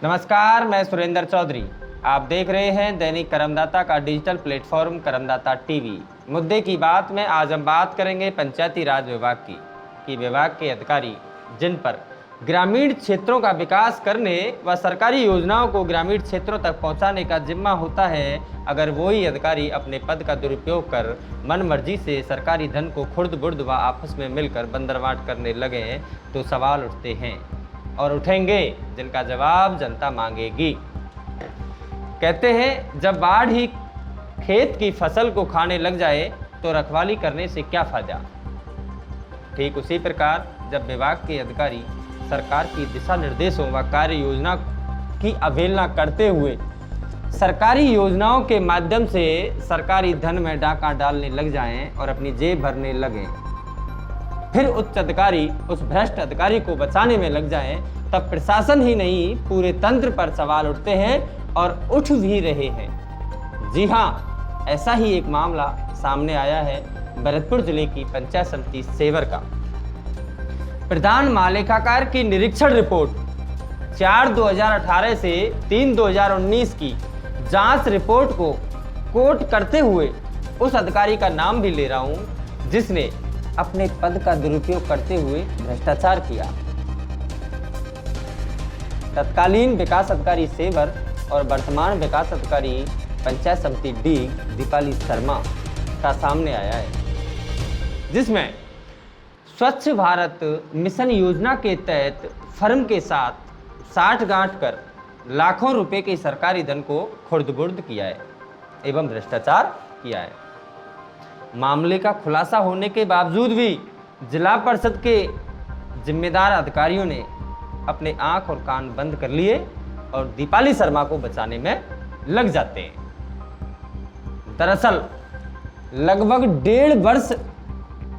नमस्कार, मैं सुरेंद्र चौधरी। आप देख रहे हैं दैनिक करमदाता का डिजिटल प्लेटफॉर्म करमदाता टीवी। मुद्दे की बात में आज हम बात करेंगे पंचायती राज विभाग की कि विभाग के अधिकारी जिन पर ग्रामीण क्षेत्रों का विकास करने व सरकारी योजनाओं को ग्रामीण क्षेत्रों तक पहुंचाने का जिम्मा होता है, अगर वही अधिकारी अपने पद का दुरुपयोग कर मनमर्जी से सरकारी धन को खुर्द-बुर्द व आपस में मिलकर बंदरबांट करने लगे तो सवाल उठते हैं और उठेंगे, जिनका जवाब जनता मांगेगी। कहते हैं, जब बाढ़ ही खेत की फसल को खाने लग जाए तो रखवाली करने से क्या फायदा। ठीक उसी प्रकार जब विभाग के अधिकारी सरकार की दिशा निर्देशों व कार्य योजना की अवहेलना करते हुए सरकारी योजनाओं के माध्यम से सरकारी धन में डाका डालने लग जाएं और अपनी जेब भरने लगें, फिर उच्च अधिकारी उस भ्रष्ट अधिकारी को बचाने में लग जाएं, तब प्रशासन ही नहीं पूरे तंत्र पर सवाल उठते हैं और उठ भी रहे हैं। जी हाँ, ऐसा ही एक मामला सामने आया है भरतपुर जिले की पंचायत समिति सेवर का। प्रधान महालेखाकार की निरीक्षण रिपोर्ट 4/2018 से 3/2019 की जांच रिपोर्ट को कोट करते हुए उस अधिकारी का नाम भी ले रहा हूं जिसने अपने पद का दुरुपयोग करते हुए भ्रष्टाचार किया। तत्कालीन विकास अधिकारी सेवर और वर्तमान विकास अधिकारी पंचायत समिति डी दीपाली शर्मा का सामने आया है, जिसमें स्वच्छ भारत मिशन योजना के तहत फर्म के साथ साठगांठ कर लाखों रुपए के सरकारी धन को खुर्द-बुर्द किया है एवं भ्रष्टाचार किया है। मामले का खुलासा होने के बावजूद भी जिला परिषद के जिम्मेदार अधिकारियों ने अपने आंख और कान बंद कर लिए और दीपाली शर्मा को बचाने में लग जाते हैं। दरअसल लगभग 1.5 वर्ष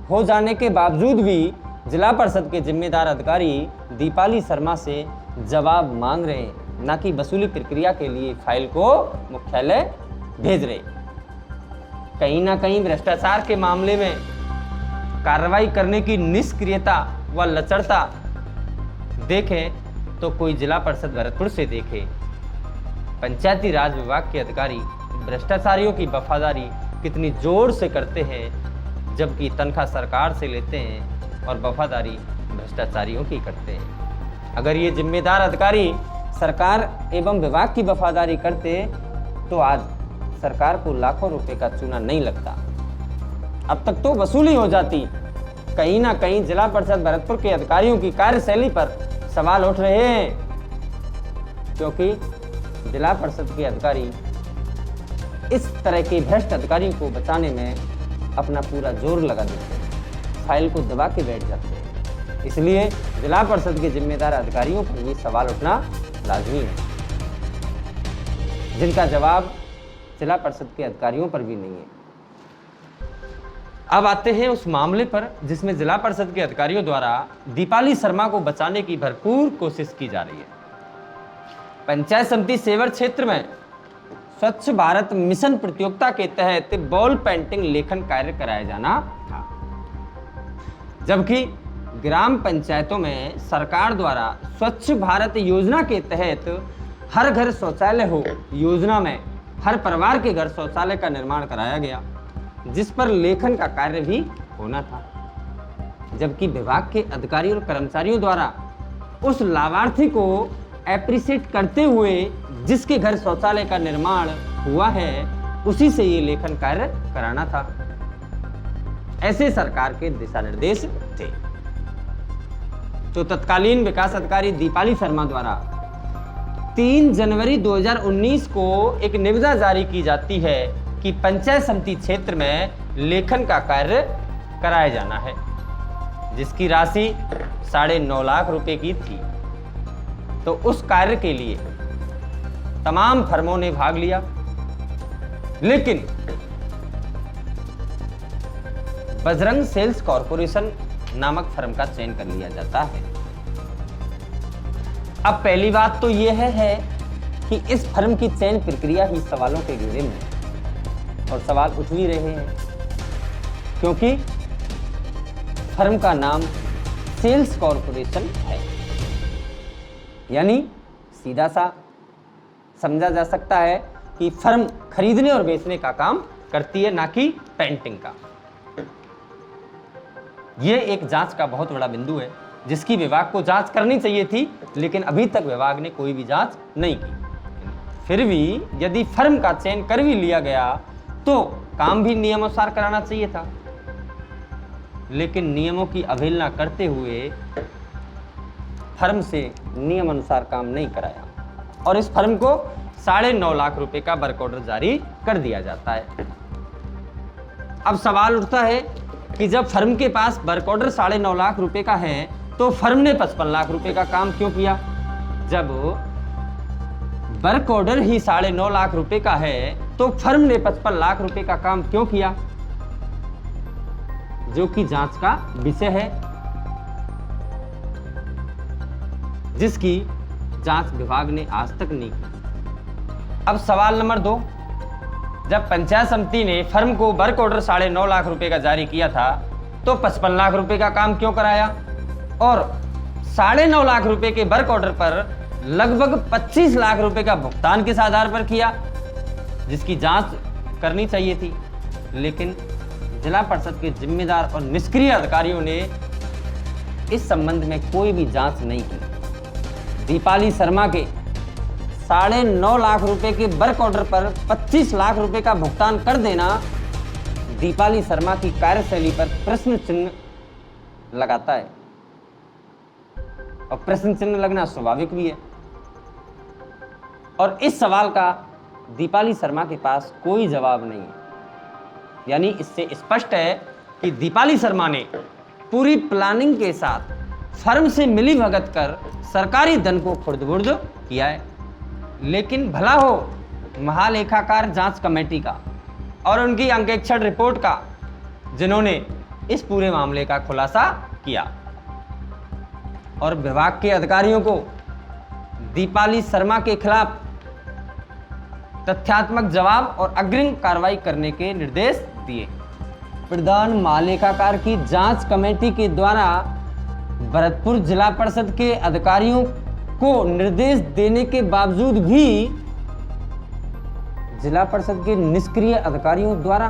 हो जाने के बावजूद भी जिला परिषद के जिम्मेदार अधिकारी दीपाली शर्मा से जवाब मांग रहे हैं, न कि वसूली प्रक्रिया के लिए फाइल को मुख्यालय भेज रहे। कहीं ना कहीं भ्रष्टाचार के मामले में कार्रवाई करने की निष्क्रियता व लचरता देखें तो कोई जिला परिषद भरतपुर से देखे। पंचायती राज विभाग के अधिकारी भ्रष्टाचारियों की वफादारी कितनी जोर से करते हैं, जबकि तनख्वाह सरकार से लेते हैं और वफादारी भ्रष्टाचारियों की करते हैं। अगर ये जिम्मेदार अधिकारी सरकार एवं विभाग की वफादारी करते तो आज सरकार को लाखों रुपए का चूना नहीं लगता, अब तक तो वसूली हो जाती। कहीं ना कहीं जिला परिषद भरतपुर के अधिकारियों की कार्यशैली पर सवाल उठ रहे हैं, क्योंकि जिला परिषद के अधिकारी इस तरह के भ्रष्ट अधिकारियों को बचाने में अपना पूरा जोर लगा देते हैं, फाइल को दबा के बैठ जाते हैं। इसलिए जिला परिषद के जिम्मेदार अधिकारियों पर भी सवाल उठना लाजमी है, जिनका जवाब जिला परिषद के अधिकारियों पर भी नहीं है। अब आते हैं उस मामले पर जिसमें जिला परिषद के अधिकारियों द्वारा दीपाली शर्मा को बचाने की भरपूर कोशिश की जा रही है। पंचायत समिति सेवर क्षेत्र में स्वच्छ भारत मिशन प्रतियोगिता के तहत बॉल पेंटिंग लेखन कार्य कराया जाना था, जबकि ग्राम पंचायतों में सरकार द्वारा स्वच्छ भारत योजना के तहत हर घर शौचालय हो योजना में हर परिवार के घर शौचालय का निर्माण कराया गया, जिस पर लेखन का कार्य भी होना था। जबकि विभाग के अधिकारियों और कर्मचारियों द्वारा उस लाभार्थी को एप्रिशिएट करते हुए जिसके घर शौचालय का निर्माण हुआ है उसी से ये लेखन कार्य कराना था। ऐसे सरकार के दिशा निर्देश थे। तो तत्कालीन विकास अधिकारी दीपाली शर्मा द्वारा 3 जनवरी 2019 को एक निविदा जारी की जाती है कि पंचायत समिति क्षेत्र में लेखन का कार्य कराया जाना है, जिसकी राशि 9.5 लाख रुपए की थी। तो उस कार्य के लिए तमाम फर्मों ने भाग लिया, लेकिन बजरंग सेल्स कॉरपोरेशन नामक फर्म का चयन कर लिया जाता है। अब पहली बात तो यह है कि इस फर्म की चयन प्रक्रिया ही सवालों के घेरे में है और सवाल उठ भी रहे हैं, क्योंकि फर्म का नाम सेल्स कॉरपोरेशन है, यानी सीधा सा समझा जा सकता है कि फर्म खरीदने और बेचने का काम करती है, ना कि पेंटिंग का। ये एक जांच का बहुत बड़ा बिंदु है जिसकी विभाग को जांच करनी चाहिए थी, लेकिन अभी तक विभाग ने कोई भी जांच नहीं की। फिर भी यदि फर्म का चयन कर भी लिया गया तो काम भी नियमानुसार कराना चाहिए था, लेकिन नियमों की अवहेलना करते हुए फर्म से नियम अनुसार काम नहीं कराया और इस फर्म को 9.5 लाख रुपए का वर्क ऑर्डर जारी कर दिया जाता है। अब सवाल उठता है कि जब फर्म के पास वर्क ऑर्डर 9.5 लाख रुपए का है तो फर्म ने 55 लाख रुपए का काम क्यों किया? जब वर्क ऑर्डर ही 9.5 लाख रुपए का है तो फर्म ने 55 लाख रुपए का काम क्यों किया, जो कि जांच का विषय है, जिसकी जांच विभाग ने आज तक नहीं की। अब सवाल नंबर 2, जब पंचायत समिति ने फर्म को वर्क ऑर्डर 9.5 लाख रुपए का जारी किया था तो 55 लाख रुपए का काम क्यों कराया और 9.5 लाख रुपए के वर्क ऑर्डर पर लगभग 25 लाख रुपए का भुगतान किस आधार पर किया, जिसकी जांच करनी चाहिए थी, लेकिन जिला परिषद के जिम्मेदार और निष्क्रिय अधिकारियों ने इस संबंध में कोई भी जांच नहीं की। दीपाली शर्मा के 9.5 लाख रुपए के वर्क ऑर्डर पर 25 लाख रुपए का भुगतान कर देना दीपाली शर्मा की कार्यशैली पर प्रश्न चिन्ह लगाता है और प्रश्न चिन्ह लगना स्वाभाविक भी है। और इस सवाल का दीपाली शर्मा के पास कोई जवाब नहीं है। यानी इससे स्पष्ट है कि दीपाली शर्मा ने पूरी प्लानिंग के साथ फर्म से मिली भगत कर सरकारी धन को खुर्द-बुर्द किया है। लेकिन भला हो महालेखाकार जांच कमेटी का और उनकी अंकेक्षण रिपोर्ट का, जिन्होंने इस पूरे मामले का खुलासा किया और विभाग के अधिकारियों को दीपाली शर्मा के खिलाफ तथ्यात्मक जवाब और अग्रिम कार्रवाई करने के निर्देश दिए। प्रधान महालेखाकार की जांच कमेटी के द्वारा भरतपुर जिला परिषद के अधिकारियों को निर्देश देने के बावजूद भी जिला परिषद के निष्क्रिय अधिकारियों द्वारा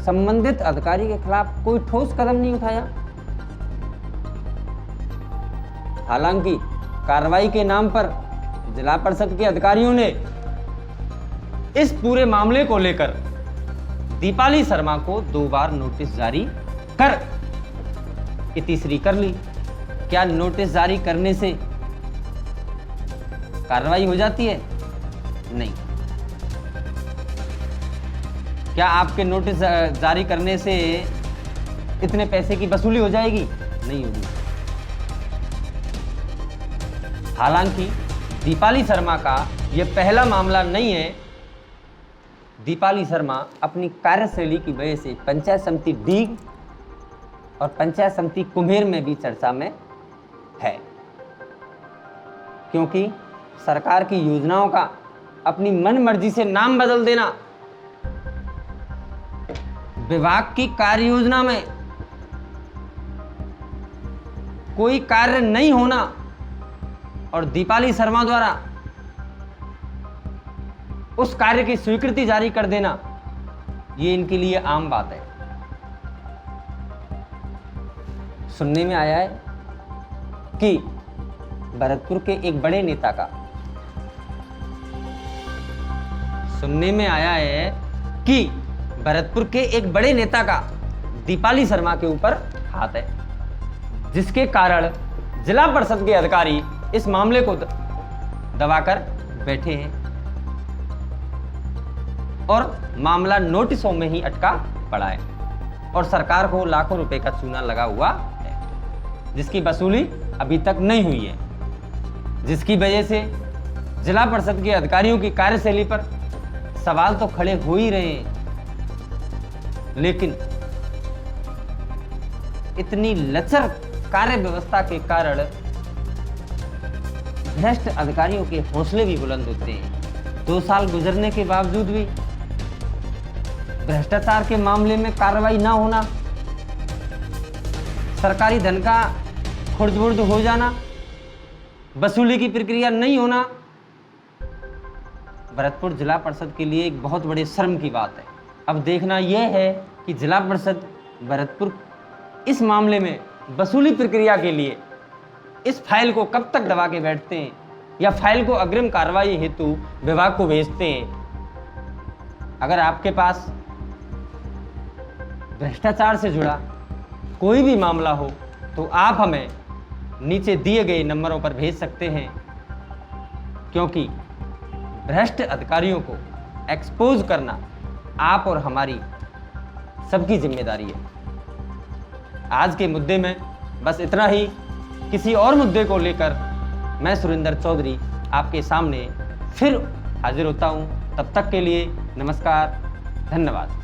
संबंधित अधिकारी के खिलाफ कोई ठोस कदम नहीं उठाया। हालांकि कार्रवाई के नाम पर जिला परिषद के अधिकारियों ने इस पूरे मामले को लेकर दीपाली शर्मा को 2 बार नोटिस जारी कर इतिश्री कर ली। क्या नोटिस जारी करने से कार्रवाई हो जाती है? नहीं। क्या आपके नोटिस जारी करने से इतने पैसे की वसूली हो जाएगी? नहीं होगी। हालांकि दीपाली शर्मा का यह पहला मामला नहीं है। दीपाली शर्मा अपनी कार्यशैली की वजह से पंचायत समिति डीग और पंचायत समिति कुम्हेर में भी चर्चा में है, क्योंकि सरकार की योजनाओं का अपनी मनमर्जी से नाम बदल देना, विभाग की कार्य योजना में कोई कार्य नहीं होना और दीपाली शर्मा द्वारा उस कार्य की स्वीकृति जारी कर देना, ये इनके लिए आम बात है। सुनने में आया है कि भरतपुर के एक बड़े नेता का दीपाली शर्मा के ऊपर हाथ है, जिसके कारण जिला परिषद के अधिकारी इस मामले को दबाकर बैठे हैं और मामला नोटिसों में ही अटका पड़ा है और सरकार को लाखों रुपए का चूना लगा हुआ है, जिसकी वसूली अभी तक नहीं हुई है, जिसकी वजह से जिला परिषद के अधिकारियों की कार्यशैली पर सवाल तो खड़े हो ही रहे हैं, लेकिन इतनी लचर कार्य व्यवस्था के कारण भ्रष्ट अधिकारियों के हौसले भी बुलंद होते हैं। 2 साल गुजरने के बावजूद भी भ्रष्टाचार के मामले में कार्रवाई ना होना, सरकारी धन का खुर्द-बुर्द हो जाना, वसूली की प्रक्रिया नहीं होना भरतपुर जिला परिषद के लिए एक बहुत बड़े शर्म की बात है। अब देखना यह है कि जिला परिषद भरतपुर इस मामले में वसूली प्रक्रिया के लिए इस फाइल को कब तक दबा के बैठते हैं या फाइल को अग्रिम कार्रवाई हेतु विभाग को भेजते हैं। अगर आपके पास भ्रष्टाचार से जुड़ा कोई भी मामला हो तो आप हमें नीचे दिए गए नंबरों पर भेज सकते हैं, क्योंकि भ्रष्ट अधिकारियों को एक्सपोज करना आप और हमारी सबकी जिम्मेदारी है। आज के मुद्दे में बस इतना ही। किसी और मुद्दे को लेकर मैं सुरेंद्र चौधरी आपके सामने फिर हाजिर होता हूं। तब तक के लिए नमस्कार, धन्यवाद।